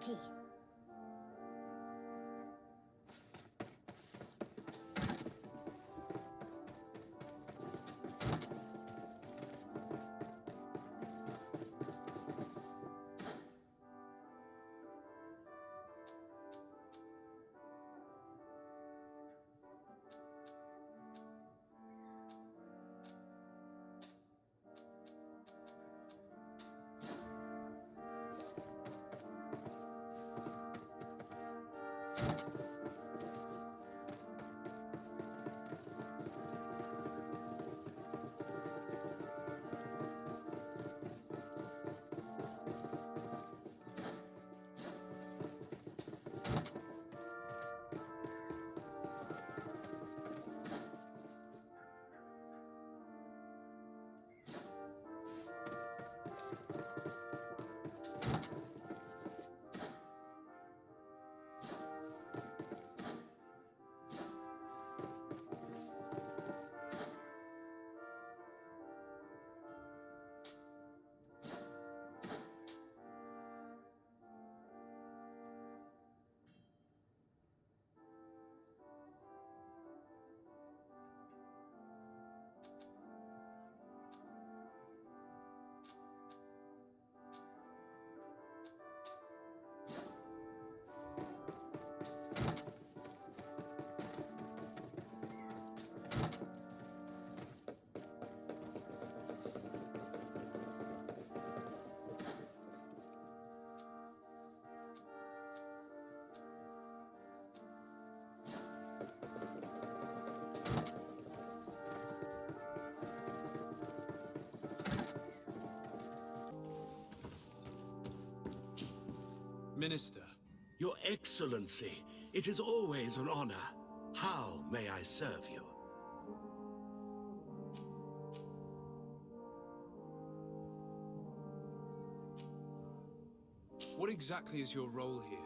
city. Minister. Your Excellency, it is always an honor. How may I serve you? What exactly is your role here?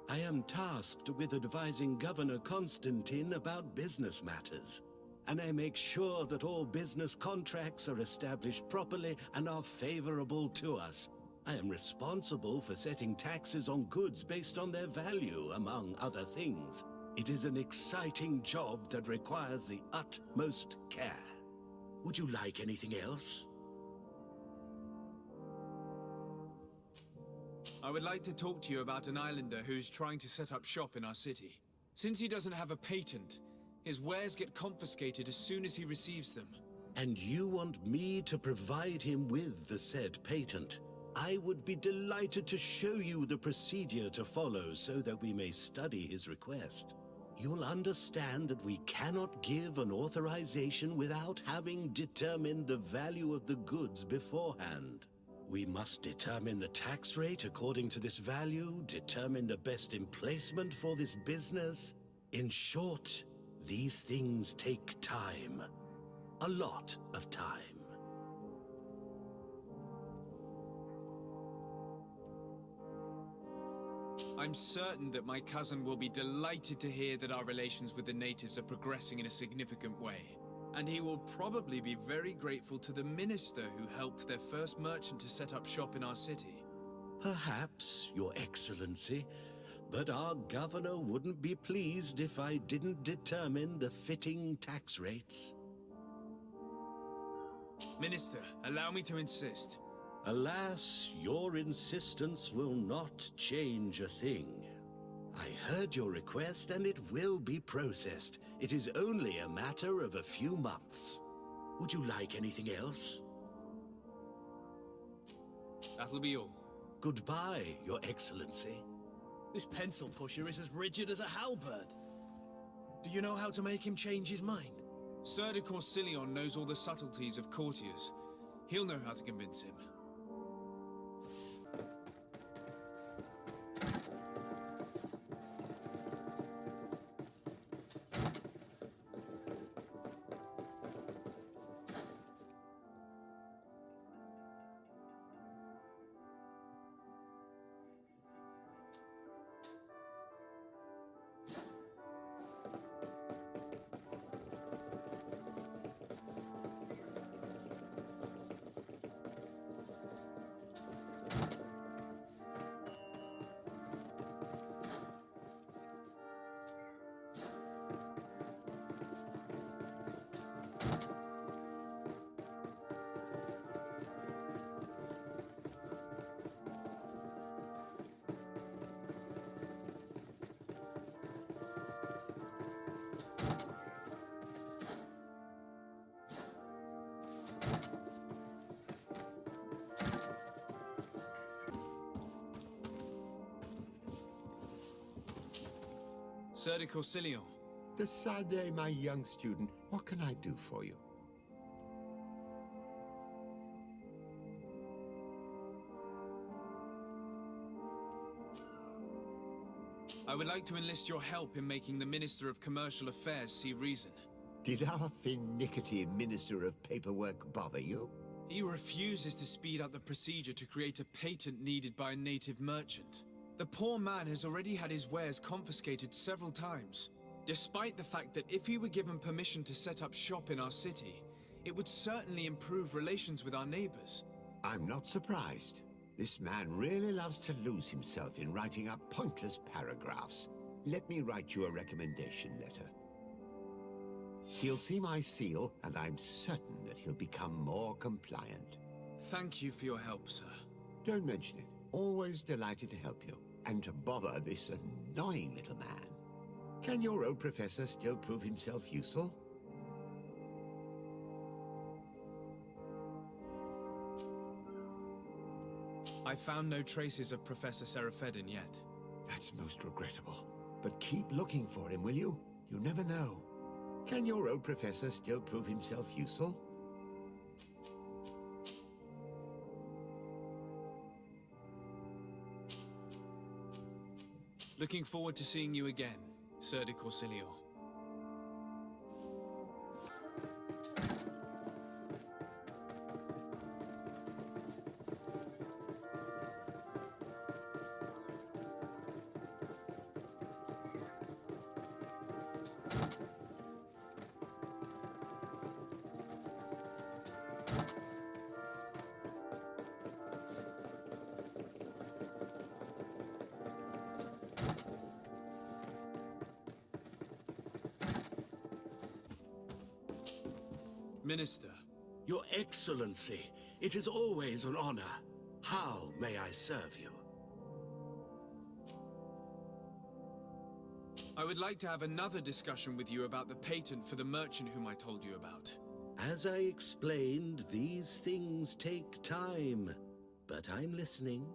I am tasked with advising Governor Constantine about business matters. And I make sure that all business contracts are established properly and are favorable to us. I am responsible for setting taxes on goods based on their value, among other things. It is an exciting job that requires the utmost care. Would you like anything else? I would like to talk to you about an islander who's trying to set up shop in our city. Since he doesn't have a patent, his wares get confiscated as soon as he receives them. And you want me to provide him with the said patent? I would be delighted to show you the procedure to follow so that we may study his request. You'll understand that we cannot give an authorization without having determined the value of the goods beforehand. We must determine the tax rate according to this value, determine the best emplacement for this business. In short, these things take time. A lot of time. I'm certain that my cousin will be delighted to hear that our relations with the natives are progressing in a significant way. And he will probably be very grateful to the minister who helped their first merchant to set up shop in our city. Perhaps, Your Excellency, but our governor wouldn't be pleased if I didn't determine the fitting tax rates. Minister, allow me to insist. Alas, your insistence will not change a thing. I heard your request and it will be processed. It is only a matter of a few months. Would you like anything else? That'll be all. Goodbye, Your Excellency. This pencil pusher is as rigid as a halberd. Do you know how to make him change his mind? Sir de Corsilion knows all the subtleties of courtiers. He'll know how to convince him. Sir de Corsilion. Decidez, my young student, what can I do for you? I would like to enlist your help in making the Minister of Commercial Affairs see reason. Did our finicky Minister of Paperwork bother you? He refuses to speed up the procedure to create a patent needed by a native merchant. The poor man has already had his wares confiscated several times, despite the fact that if he were given permission to set up shop in our city, it would certainly improve relations with our neighbors. I'm not surprised. This man really loves to lose himself in writing up pointless paragraphs. Let me write you a recommendation letter. He'll see my seal, and I'm certain that he'll become more compliant. Thank you for your help, sir. Don't mention it. Always delighted to help you, and to bother this annoying little man. Can your old professor still prove himself useful? I found no traces of Professor Seraphedin yet. That's most regrettable. But keep looking for him, will you? You never know. Can your old professor still prove himself useful? Looking forward to seeing you again, Sir de Corsilion. Minister. Your Excellency, it is always an honor. How may I serve you? I would like to have another discussion with you about the patent for the merchant whom I told you about. As I explained, these things take time. But I'm listening.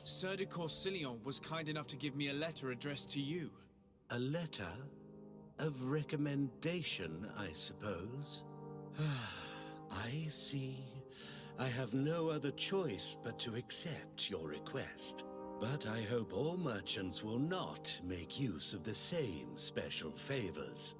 Sir de Corsilion was kind enough to give me a letter addressed to you. A letter? Of recommendation, I suppose. I see. I have no other choice but to accept your request. But I hope all merchants will not make use of the same special favors.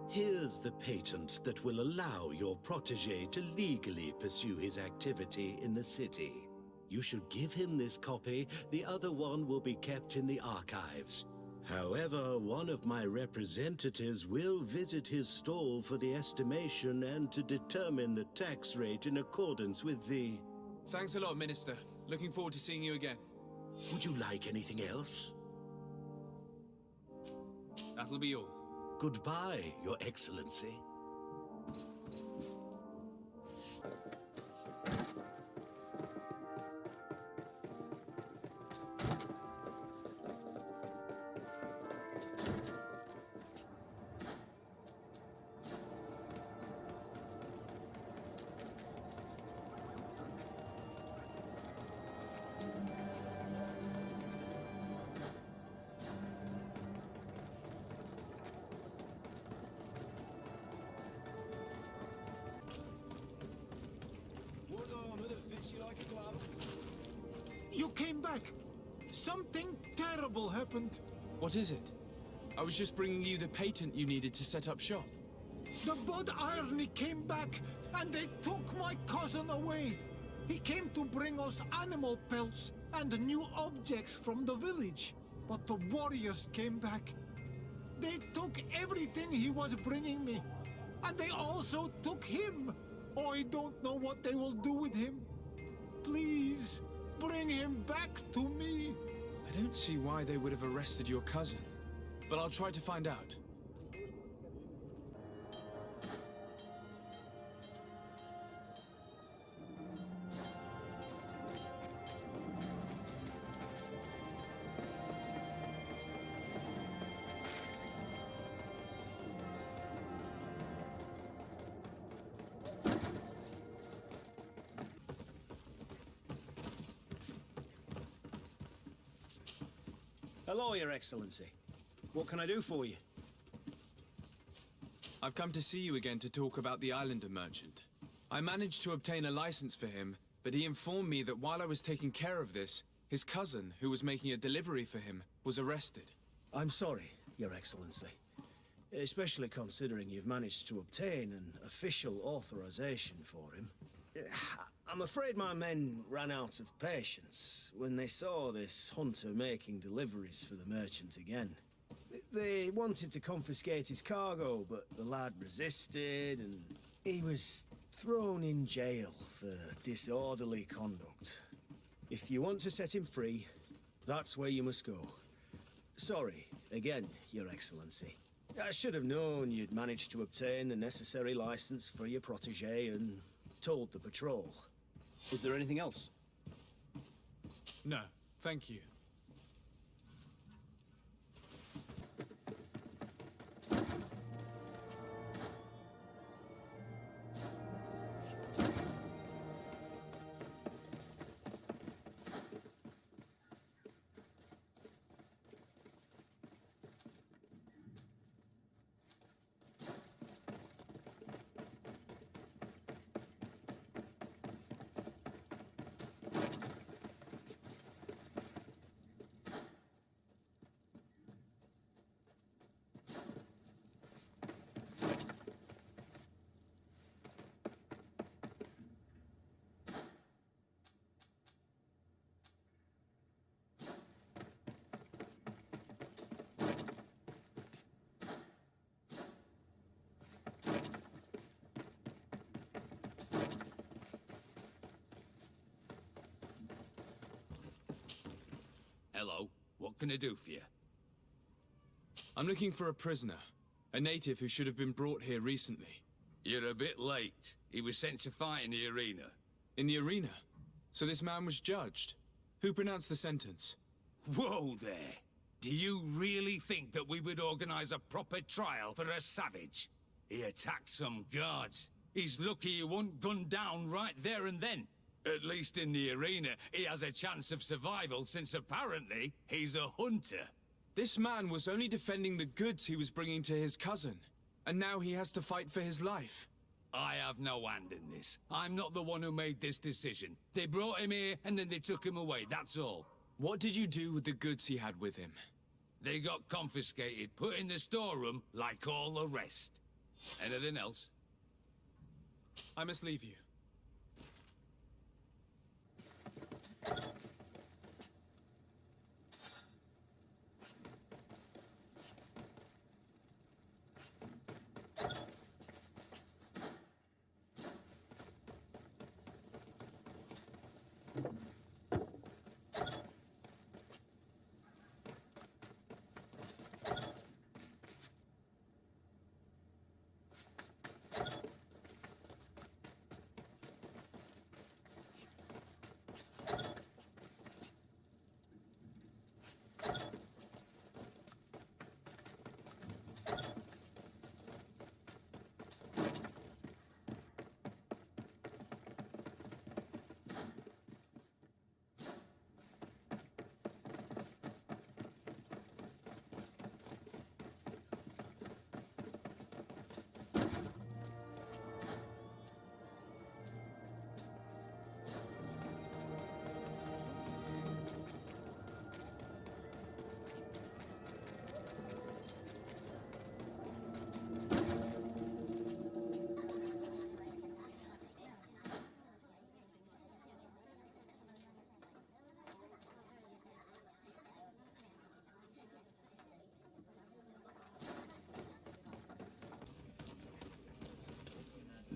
Here's the patent that will allow your protege to legally pursue his activity in the city. You should give him this copy. The other one will be kept in the archives. However, one of my representatives will visit his stall for the estimation and to determine the tax rate in accordance with the... Thanks a lot, Minister. Looking forward to seeing you again. Would you like anything else? That'll be all. Goodbye, Your Excellency. You came back. Something terrible happened. What is it? I was just bringing you the patent you needed to set up shop. The Bod Irony came back, and they took my cousin away. He came to bring us animal pelts and new objects from the village. But the warriors came back. They took everything he was bringing me. And they also took him. Oh, I don't know what they will do with him. Please, bring him back to me. I don't see why they would have arrested your cousin, but I'll try to find out. Hello, Your Excellency. What can I do for you? I've come to see you again to talk about the Islander merchant. I managed to obtain a license for him, but he informed me that while I was taking care of this, his cousin, who was making a delivery for him, was arrested. I'm sorry, Your Excellency. Especially considering you've managed to obtain an official authorization for him. I'm afraid my men ran out of patience when they saw this hunter making deliveries for the merchant again. They wanted to confiscate his cargo, but the lad resisted, and he was thrown in jail for disorderly conduct. If you want to set him free, that's where you must go. Sorry, again, Your Excellency. I should have known you'd managed to obtain the necessary license for your protege and told the patrol. Is there anything else? No, thank you. Hello, what can I do for you? I'm looking for a prisoner, a native who should have been brought here recently. You're a bit late. He was sent to fight in the arena. In the arena? So this man was judged? Who pronounced the sentence? Whoa there! Do you really think that we would organize a proper trial for a savage? He attacked some guards. He's lucky he wasn't gunned down right there and then. At least in the arena, he has a chance of survival since apparently he's a hunter. This man was only defending the goods he was bringing to his cousin, and now he has to fight for his life. I have no hand in this. I'm not the one who made this decision. They brought him here and then they took him away, that's all. What did you do with the goods he had with him? They got confiscated, put in the storeroom like all the rest. Anything else? I must leave you.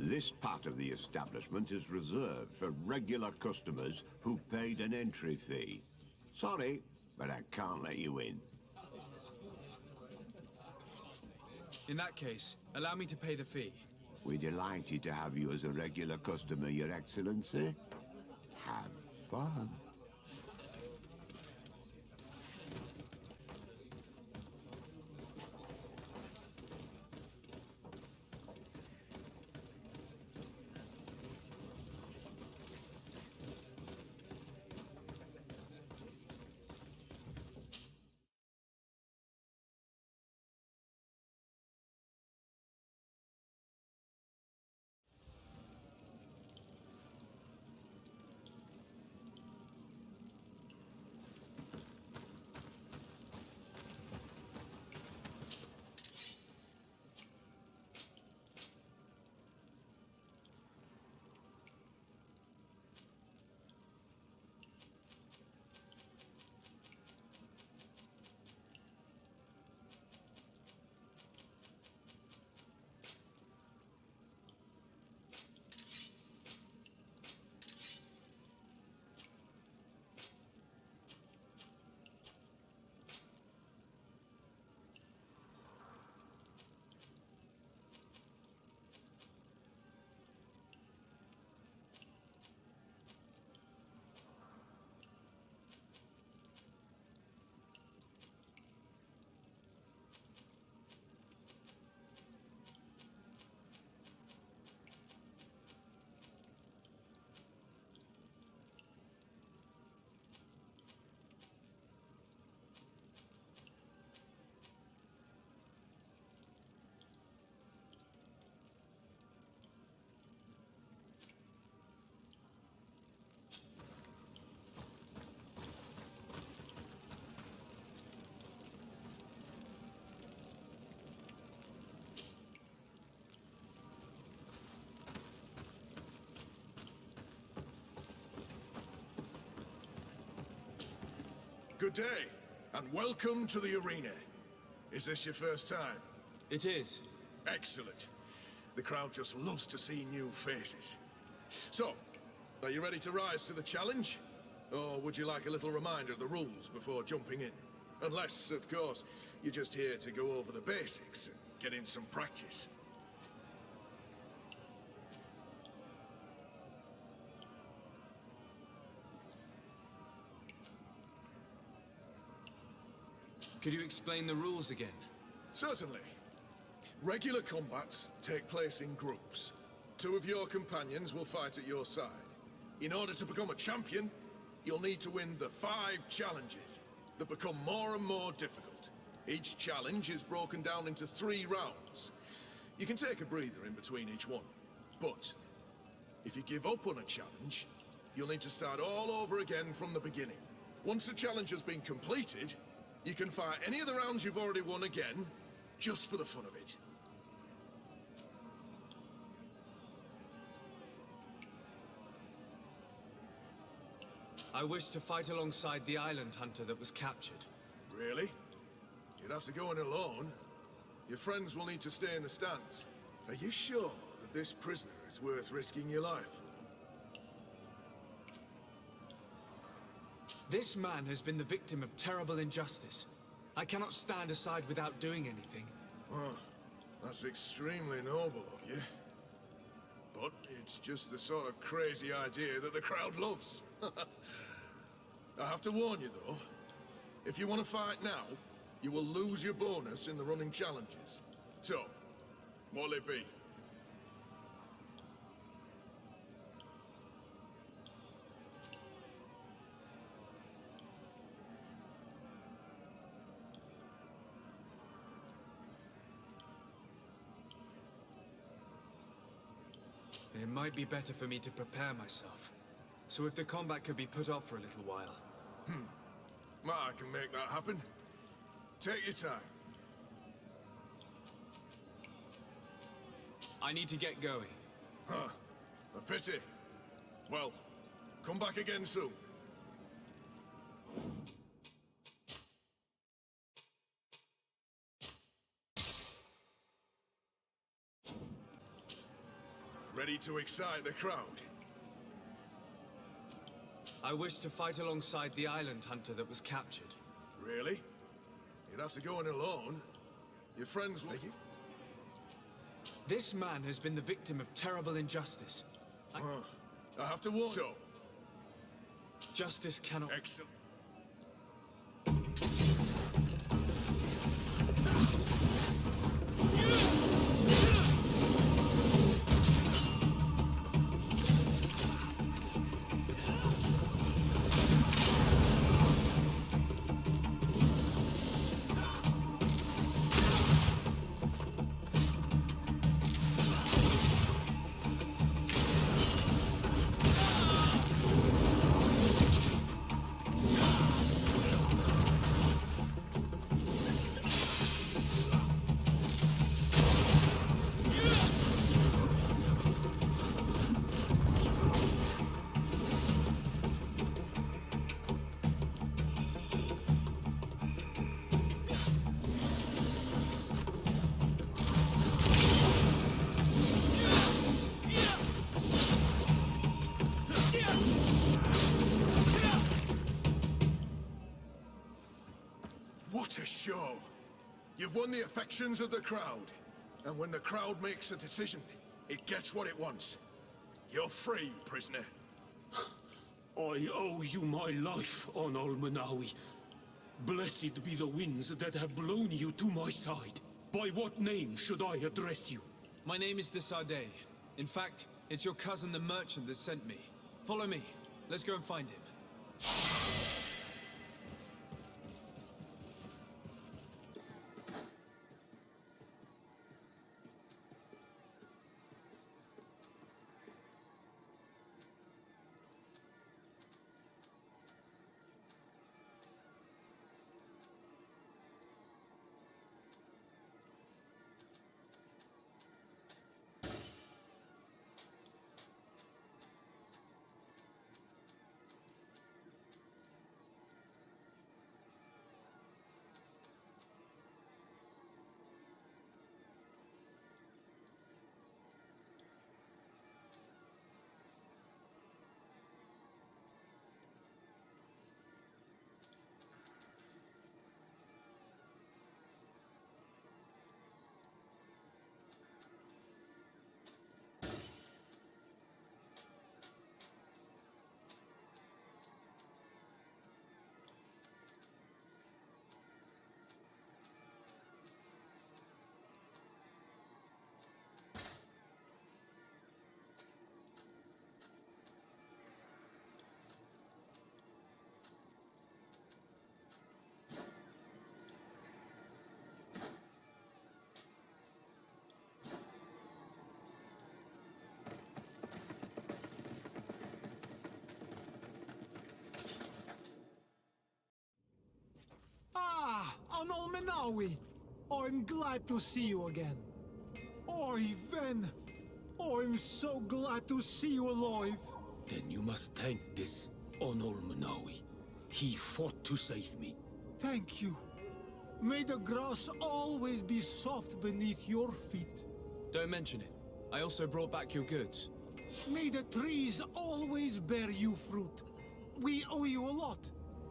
This part of the establishment is reserved for regular customers who paid an entry fee. Sorry, but I can't let you in. In that case, allow me to pay the fee. We're delighted to have you as a regular customer, Your Excellency. Have fun. Good day, and welcome to the arena. Is this your first time? It is. Excellent. The crowd just loves to see new faces. So, are you ready to rise to the challenge? Or would you like a little reminder of the rules before jumping in? Unless, of course, you're just here to go over the basics and get in some practice. Could you explain the rules again? Certainly. Regular combats take place in groups. 2 of your companions will fight at your side. In order to become a champion, you'll need to win the 5 challenges that become more and more difficult. Each challenge is broken down into 3 rounds. You can take a breather in between each one. But if you give up on a challenge, you'll need to start all over again from the beginning. Once the challenge has been completed, you can fight any of the rounds you've already won again, just for the fun of it. I wish to fight alongside the island hunter that was captured. Really? You'd have to go in alone. Your friends will need to stay in the stands. Are you sure that this prisoner is worth risking your life? This man has been the victim of terrible injustice. I cannot stand aside without doing anything. Oh, that's extremely noble of you. But it's just the sort of crazy idea that the crowd loves. I have to warn you, though. If you want to fight now, you will lose your bonus in the running challenges. So, what'll it be? It might be better for me to prepare myself. So if the combat could be put off for a little while. Well, I can make that happen. Take your time. I need to get going. Huh. A pity. Well, come back again soon. Ready to excite the crowd? I wish to fight alongside the island hunter that was captured. Really? You'd have to go in alone. Your friends will... This man has been the victim of terrible injustice. I have to warn... So, Justice cannot... excellent. What a show! You've won the affections of the crowd. And when the crowd makes a decision, it gets what it wants. You're free, prisoner. I owe you my life, on Almanawi. Blessed be the winds that have blown you to my side. By what name should I address you? My name is the Sade. In fact, it's your cousin the merchant that sent me. Follow me. Let's go and find him. Manawi! I'm glad to see you again. Oi, Ven! I'm so glad to see you alive. Then you must thank this Onol Manawi. He fought to save me. Thank you. May the grass always be soft beneath your feet. Don't mention it. I also brought back your goods. May the trees always bear you fruit. We owe you a lot.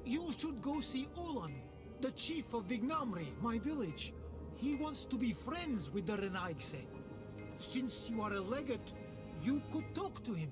You should go see Olan, the chief of Vignamri, my village. He wants to be friends with the Renaigse. Since you are a legate, you could talk to him.